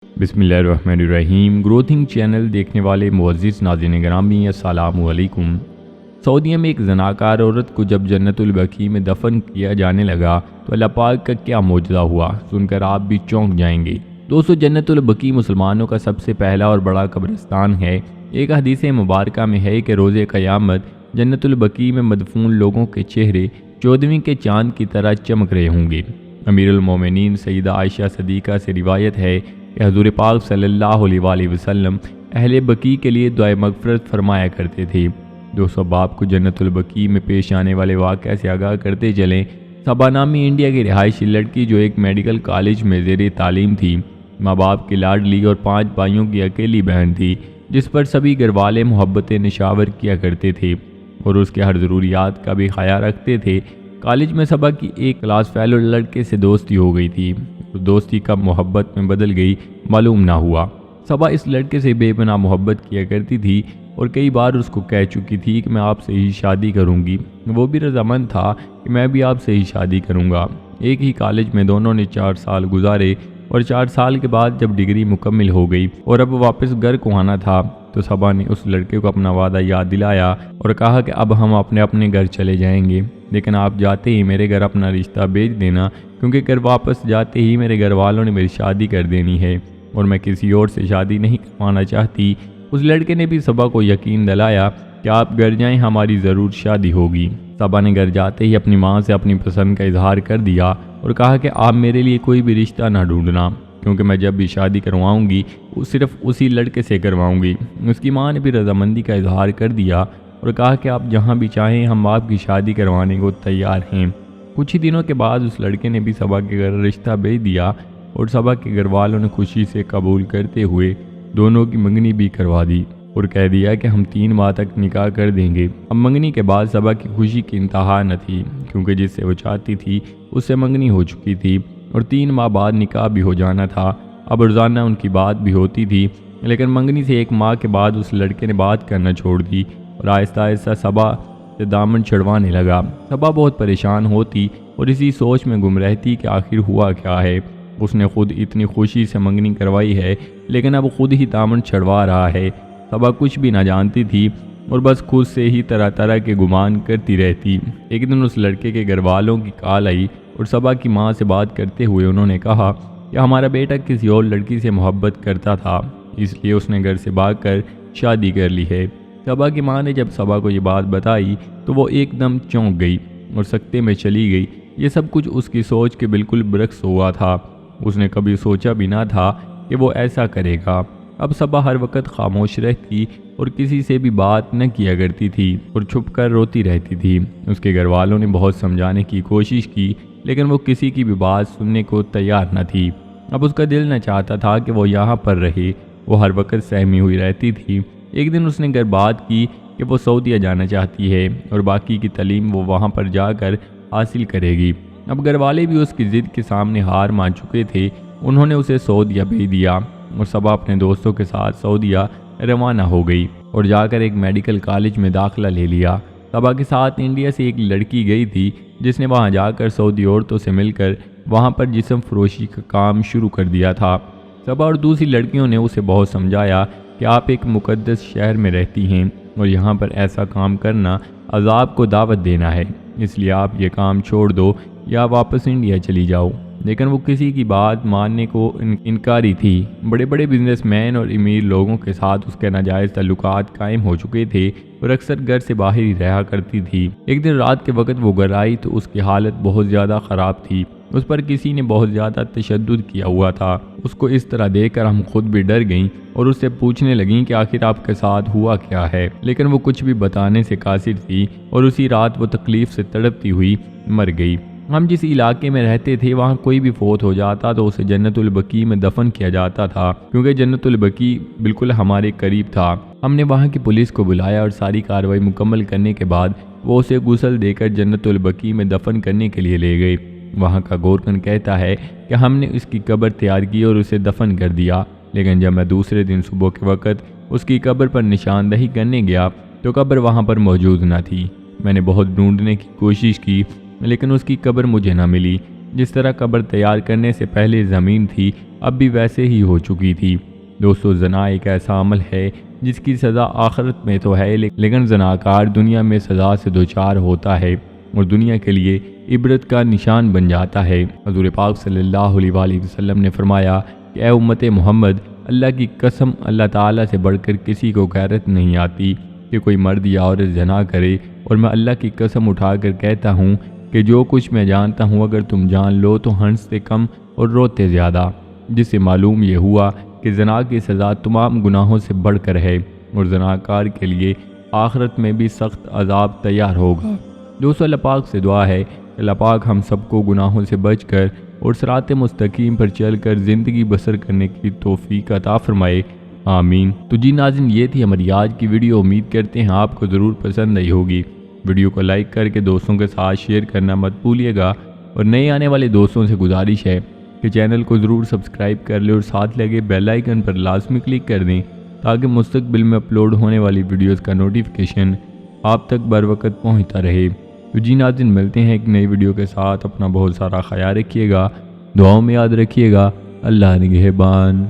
بسم اللہ الرحمن الرحیم۔ گروتھنگ چینل دیکھنے والے معزز ناظرین گرامی، السلام علیکم۔ سعودیہ میں ایک زناکار عورت کو جب جنت البقیع میں دفن کیا جانے لگا تو اللہ پاک کا کیا معجزہ ہوا، سن کر آپ بھی چونک جائیں گے۔ دوستو، جنت البقیع مسلمانوں کا سب سے پہلا اور بڑا قبرستان ہے۔ ایک حدیث مبارکہ میں ہے کہ روز قیامت جنت البقیع میں مدفون لوگوں کے چہرے 14ویں کے چاند کی طرح چمک رہے ہوں گے۔ امیر المومنین سیدہ عائشہ صدیقہ سے روایت ہے کہ حضور پاک صلی اللہ علیہ وآلہ وسلم اہل بقیع کے لیے دعائے مغفرت فرمایا کرتے تھے۔ دوستو، آپ کو جنت البقیع میں پیش آنے والے واقعہ سے آگاہ کرتے چلیں۔ صبا نامی انڈیا کی رہائشی لڑکی جو ایک میڈیکل کالج میں زیر تعلیم تھی، ماں باپ کی لاڈلی اور 5 بھائیوں کی اکیلی بہن تھی، جس پر سبھی گھر والے محبت نشاور کیا کرتے تھے اور اس کے ہر ضروریات کا بھی خیال رکھتے تھے۔ کالج میں صبا کی ایک کلاس فیلو لڑکے سے دوستی ہو گئی تھی۔ دوستی کب محبت میں بدل گئی معلوم نہ ہوا۔ صبا اس لڑکے سے بے پناہ محبت کیا کرتی تھی اور کئی بار اس کو کہہ چکی تھی کہ میں آپ سے ہی شادی کروں گی۔ وہ بھی رضامند تھا کہ میں بھی آپ سے ہی شادی کروں گا۔ ایک ہی کالج میں دونوں نے 4 سال گزارے اور 4 سال کے بعد جب ڈگری مکمل ہو گئی اور اب واپس گھر کو آنا تھا تو صبا نے اس لڑکے کو اپنا وعدہ یاد دلایا اور کہا کہ اب ہم اپنے اپنے گھر چلے جائیں گے، لیکن آپ جاتے ہی میرے گھر اپنا رشتہ بھیج دینا، کیونکہ گھر واپس جاتے ہی میرے گھر والوں نے میری شادی کر دینی ہے اور میں کسی اور سے شادی نہیں کروانا چاہتی۔ اس لڑکے نے بھی صبا کو یقین دلایا کہ آپ گھر جائیں، ہماری ضرور شادی ہوگی۔ صبا نے گھر جاتے ہی اپنی ماں سے اپنی پسند کا اظہار کر دیا اور کہا کہ آپ میرے لیے کوئی بھی رشتہ نہ ڈھونڈنا، کیونکہ میں جب بھی شادی کرواؤں گی وہ صرف اسی لڑکے سے کرواؤں گی۔ اس کی ماں نے بھی رضامندی کا اظہار کر دیا اور کہا کہ آپ جہاں بھی چاہیں ہم آپ کی شادی کروانے کو تیار ہیں۔ کچھ ہی دنوں کے بعد اس لڑکے نے بھی صبا کے گھر رشتہ بھیج دیا اور صبا کے گھر والوں نے خوشی سے قبول کرتے ہوئے دونوں کی منگنی بھی کروا دی اور کہہ دیا کہ ہم 3 ماہ تک نکاح کر دیں گے۔ اب منگنی کے بعد صبا کی خوشی کی انتہا نہ تھی، کیونکہ جس سے وہ چاہتی تھی اس سے منگنی ہو چکی تھی اور 3 ماہ بعد نکاح بھی ہو جانا تھا۔ اب روزانہ ان کی بات بھی ہوتی تھی، لیکن منگنی سے 1 ماہ کے بعد اس لڑکے نے بات کرنا چھوڑ دی اور آہستہ آہستہ صبا سے دامن چھڑوانے لگا۔ صبا بہت پریشان ہوتی اور اسی سوچ میں گم رہتی کہ آخر ہوا کیا ہے۔ اس نے خود اتنی خوشی سے منگنی کروائی ہے، لیکن اب خود ہی دامن چھڑوا رہا ہے۔ صبا کچھ بھی نہ جانتی تھی اور بس خود سے ہی طرح طرح کے گمان کرتی رہتی۔ ایک دن اس لڑکے کے گھر والوں کی کال آئی اور صبا کی ماں سے بات کرتے ہوئے انہوں نے کہا کہ ہمارا بیٹا کسی اور لڑکی سے محبت کرتا تھا، اس لیے اس نے گھر سے بھاگ کر شادی کر لی ہے۔ صبا کی ماں نے جب صبا کو یہ بات بتائی تو وہ ایک دم چونک گئی اور سکتے میں چلی گئی۔ یہ سب کچھ اس کی سوچ کے بالکل برعکس ہوا تھا۔ اس نے کبھی سوچا بھی نہ تھا کہ وہ ایسا کرے گا۔ اب صبا ہر وقت خاموش رہتی اور کسی سے بھی بات نہ کیا کرتی تھی اور چھپ کر روتی رہتی تھی۔ اس کے گھر والوں نے بہت سمجھانے کی کوشش کی، لیکن وہ کسی کی بھی بات سننے کو تیار نہ تھی۔ اب اس کا دل نہ چاہتا تھا کہ وہ یہاں پر رہے، وہ ہر وقت سہمی ہوئی رہتی تھی۔ ایک دن اس نے گھر بات کی کہ وہ سعودیہ جانا چاہتی ہے اور باقی کی تعلیم وہ وہاں پر جا کر حاصل کرے گی۔ اب گھر والے بھی اس کی ضد کے سامنے ہار مان چکے تھے۔ انہوں نے اسے سعودیہ بھیج دیا اور صبا اپنے دوستوں کے ساتھ سعودیہ روانہ ہو گئی اور جا کر ایک میڈیکل کالج میں داخلہ لے لیا۔ صبا کے ساتھ انڈیا سے ایک لڑکی گئی تھی، جس نے وہاں جا کر سعودی عورتوں سے مل کر وہاں پر جسم فروشی کا کام شروع کر دیا تھا۔ صبا اور دوسری لڑکیوں نے اسے بہت سمجھایا کہ آپ ایک مقدس شہر میں رہتی ہیں اور یہاں پر ایسا کام کرنا عذاب کو دعوت دینا ہے، اس لیے آپ یہ کام چھوڑ دو یا واپس انڈیا چلی جاؤ۔ لیکن وہ کسی کی بات ماننے کو انکاری تھی۔ بڑے بڑے بزنس مین اور امیر لوگوں کے ساتھ اس کے ناجائز تعلقات قائم ہو چکے تھے اور اکثر گھر سے باہر ہی رہا کرتی تھی۔ ایک دن رات کے وقت وہ گھر آئی تو اس کی حالت بہت زیادہ خراب تھی۔ اس پر کسی نے بہت زیادہ تشدد کیا ہوا تھا۔ اس کو اس طرح دیکھ کر ہم خود بھی ڈر گئیں اور اس سے پوچھنے لگیں کہ آخر آپ کے ساتھ ہوا کیا ہے، لیکن وہ کچھ بھی بتانے سے قاصر تھی اور اسی رات وہ تکلیف سے تڑپتی ہوئی مر گئی۔ ہم جس علاقے میں رہتے تھے وہاں کوئی بھی فوت ہو جاتا تو اسے جنت البقیع میں دفن کیا جاتا تھا، کیونکہ جنت البقیع بالکل ہمارے قریب تھا۔ ہم نے وہاں کی پولیس کو بلایا اور ساری کارروائی مکمل کرنے کے بعد وہ اسے غسل دے کر جنت البقیع میں دفن کرنے کے لیے لے گئے۔ وہاں کا گورکن کہتا ہے کہ ہم نے اس کی قبر تیار کی اور اسے دفن کر دیا، لیکن جب میں دوسرے دن صبح کے وقت اس کی قبر پر نشاندہی کرنے گیا تو قبر وہاں پر موجود نہ تھی۔ میں نے بہت ڈھونڈنے کی کوشش کی، لیکن اس کی قبر مجھے نہ ملی۔ جس طرح قبر تیار کرنے سے پہلے زمین تھی اب بھی ویسے ہی ہو چکی تھی۔ دوستو، زنا ایک ایسا عمل ہے جس کی سزا آخرت میں تو ہے، لیکن زناکار دنیا میں سزا سے دوچار ہوتا ہے اور دنیا کے لیے عبرت کا نشان بن جاتا ہے۔ حضور پاک صلی اللہ علیہ وآلہ وسلم نے فرمایا کہ اے امت محمد، اللہ کی قسم، اللہ تعالیٰ سے بڑھ کر کسی کو غیرت نہیں آتی کہ کوئی مرد یا عورت زنا کرے، اور میں اللہ کی قسم اٹھا کر کہتا ہوں کہ جو کچھ میں جانتا ہوں اگر تم جان لو تو ہنستے کم اور روتے زیادہ، جس سے معلوم یہ ہوا کہ زنا کی سزا تمام گناہوں سے بڑھ کر ہے اور زناکار کے لیے آخرت میں بھی سخت عذاب تیار ہوگا۔ دوستو، اللہ پاک سے دعا ہے کہ اللہ پاک ہم سب کو گناہوں سے بچ کر اور صراط مستقیم پر چل کر زندگی بسر کرنے کی توفیق عطا فرمائے، آمین۔ تو جی ناظرین، یہ تھی ہماری آج کی ویڈیو۔ امید کرتے ہیں آپ کو ضرور پسند آئی ہوگی۔ ویڈیو کو لائک کر کے دوستوں کے ساتھ شیئر کرنا مت بھولیے گا، اور نئے آنے والے دوستوں سے گزارش ہے کہ چینل کو ضرور سبسکرائب کر لیں اور ساتھ لگے بیل آئیکن پر لازمی کلک کر دیں تاکہ مستقبل میں اپلوڈ ہونے والی ویڈیوز کا نوٹیفیکیشن آپ تک بر وقت پہنچتا رہے۔ تو جی ناظرین، ملتے ہیں ایک نئی ویڈیو کے ساتھ۔ اپنا بہت سارا خیال رکھیے گا، دعاؤں میں یاد رکھیے گا۔ اللہ نگہبان۔